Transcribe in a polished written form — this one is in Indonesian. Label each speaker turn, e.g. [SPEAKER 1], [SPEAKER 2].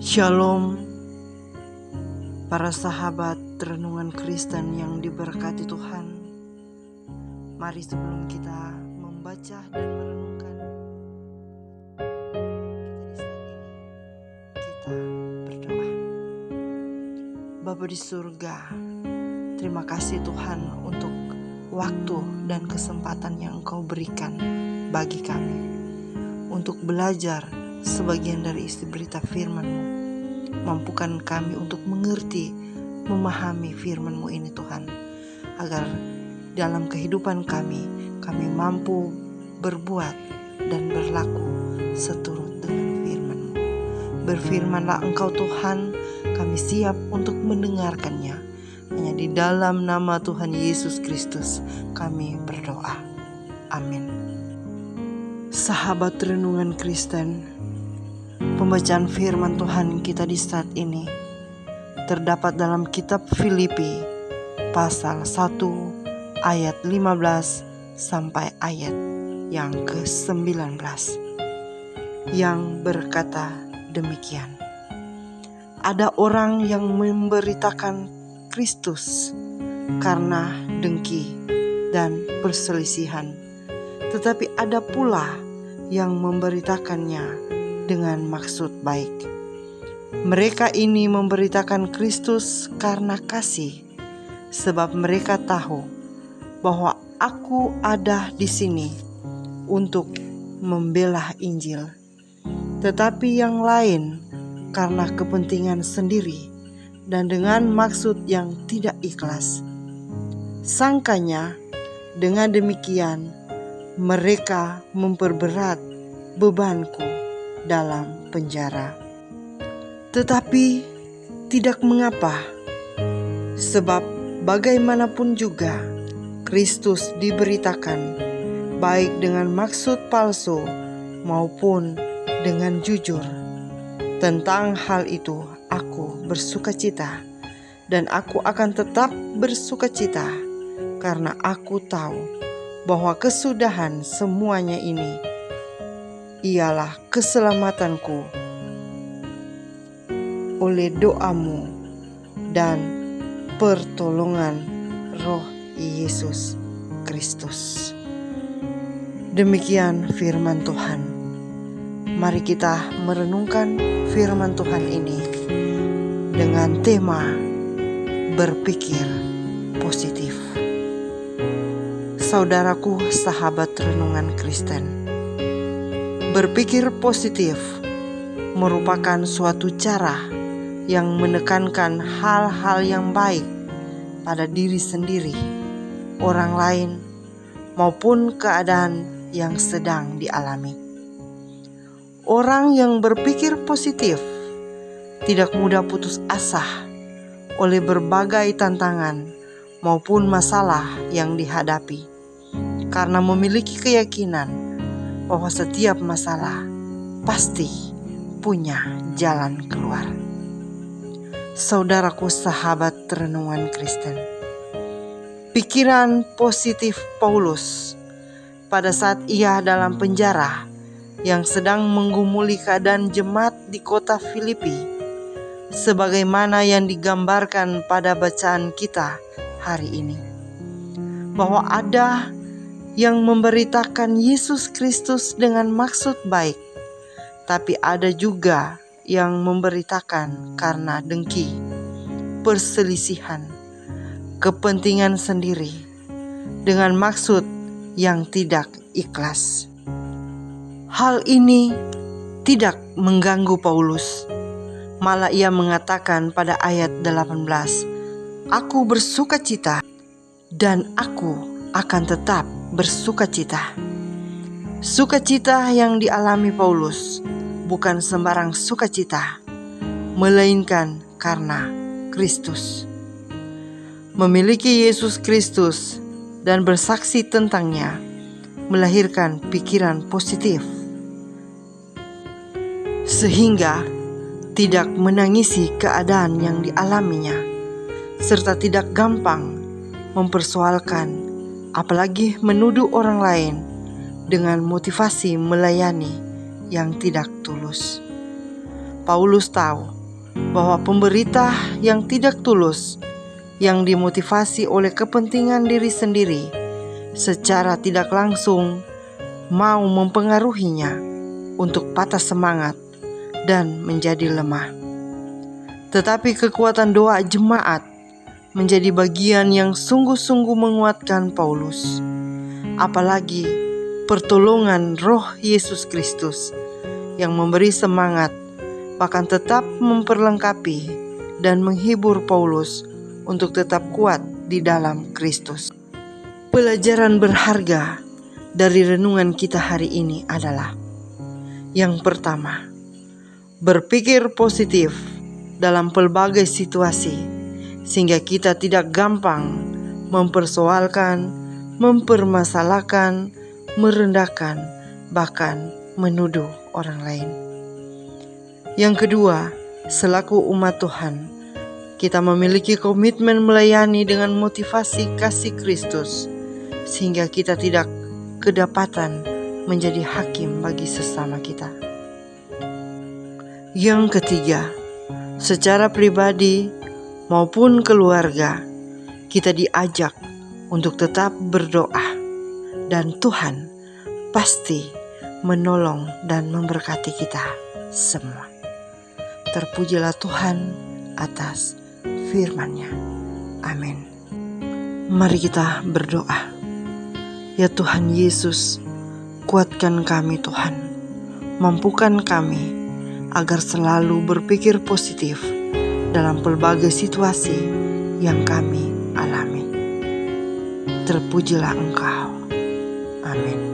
[SPEAKER 1] Shalom, para sahabat renungan Kristen yang diberkati Tuhan. Mari sebelum kita membaca dan merenungkan kita berdoa. Bapa di surga, terima kasih Tuhan untuk waktu dan kesempatan yang Engkau berikan bagi kami untuk belajar sebagian dari isi berita firman-Mu. Mampukan kami untuk mengerti, memahami firman-Mu ini Tuhan, agar dalam kehidupan kami mampu berbuat dan berlaku seturut dengan firman-Mu. Berfirmanlah Engkau Tuhan, kami siap untuk mendengarkannya. Hanya di dalam nama Tuhan Yesus Kristus kami berdoa. Amin. Sahabat renungan Kristen, pembacaan firman Tuhan kita di saat ini terdapat dalam kitab Filipi pasal 1 ayat 15 sampai ayat yang ke-19 yang berkata demikian. Ada orang yang memberitakan Kristus karena dengki dan perselisihan, tetapi ada pula yang memberitakannya dengan maksud baik. Mereka ini memberitakan Kristus karena kasih, sebab mereka tahu bahwa aku ada di sini untuk membela Injil. Tetapi yang lain karena kepentingan sendiri dan dengan maksud yang tidak ikhlas. Sangkanya dengan demikian mereka memperberat bebanku dalam penjara. Tetapi tidak mengapa, sebab bagaimanapun juga Kristus diberitakan, baik dengan maksud palsu maupun dengan jujur. Tentang hal itu aku bersukacita, dan aku akan tetap bersukacita, karena aku tahu bahwa kesudahan semuanya ini ialah keselamatanku oleh doamu dan pertolongan Roh Yesus Kristus. Demikian firman Tuhan. Mari kita merenungkan firman Tuhan ini dengan tema berpikir positif. Saudaraku, sahabat renungan Kristen, berpikir positif merupakan suatu cara yang menekankan hal-hal yang baik pada diri sendiri, orang lain, maupun keadaan yang sedang dialami. Orang yang berpikir positif tidak mudah putus asa oleh berbagai tantangan maupun masalah yang dihadapi, karena memiliki keyakinan bahwa setiap masalah pasti punya jalan keluar. Saudaraku, sahabat renungan Kristen, pikiran positif Paulus pada saat ia dalam penjara yang sedang menggumuli keadaan jemaat di kota Filipi, sebagaimana yang digambarkan pada bacaan kita hari ini, bahwa ada yang memberitakan Yesus Kristus dengan maksud baik, tapi ada juga yang memberitakan karena dengki, perselisihan, kepentingan sendiri, dengan maksud yang tidak ikhlas. Hal ini tidak mengganggu Paulus, malah ia mengatakan pada ayat 18, "Aku bersukacita dan aku akan tetap bersukacita." Sukacita yang dialami Paulus bukan sembarang sukacita, melainkan karena Kristus. Memiliki Yesus Kristus dan bersaksi tentangnya melahirkan pikiran positif, sehingga tidak menangisi keadaan yang dialaminya, serta tidak gampang mempersoalkan, apalagi menuduh orang lain dengan motivasi melayani yang tidak tulus. Paulus tahu bahwa pemberita yang tidak tulus, yang dimotivasi oleh kepentingan diri sendiri, secara tidak langsung mau mempengaruhinya untuk patah semangat dan menjadi lemah. Tetapi kekuatan doa jemaat menjadi bagian yang sungguh-sungguh menguatkan Paulus. Apalagi pertolongan Roh Yesus Kristus yang memberi semangat, bahkan tetap memperlengkapi dan menghibur Paulus untuk tetap kuat di dalam Kristus. Pelajaran berharga dari renungan kita hari ini adalah: yang pertama, berpikir positif dalam pelbagai situasi, sehingga kita tidak gampang mempersoalkan, mempermasalahkan, merendahkan, bahkan menuduh orang lain. Yang kedua, selaku umat Tuhan, kita memiliki komitmen melayani dengan motivasi kasih Kristus, sehingga kita tidak kedapatan menjadi hakim bagi sesama kita. Yang ketiga, secara pribadi maupun keluarga, kita diajak untuk tetap berdoa, dan Tuhan pasti menolong dan memberkati kita semua. Terpujilah Tuhan atas firman-Nya. Amin. Mari kita berdoa. Ya Tuhan Yesus, kuatkan kami Tuhan, mampukan kami agar selalu berpikir positif dalam pelbagai situasi yang kami alami. Terpujilah Engkau. Amin.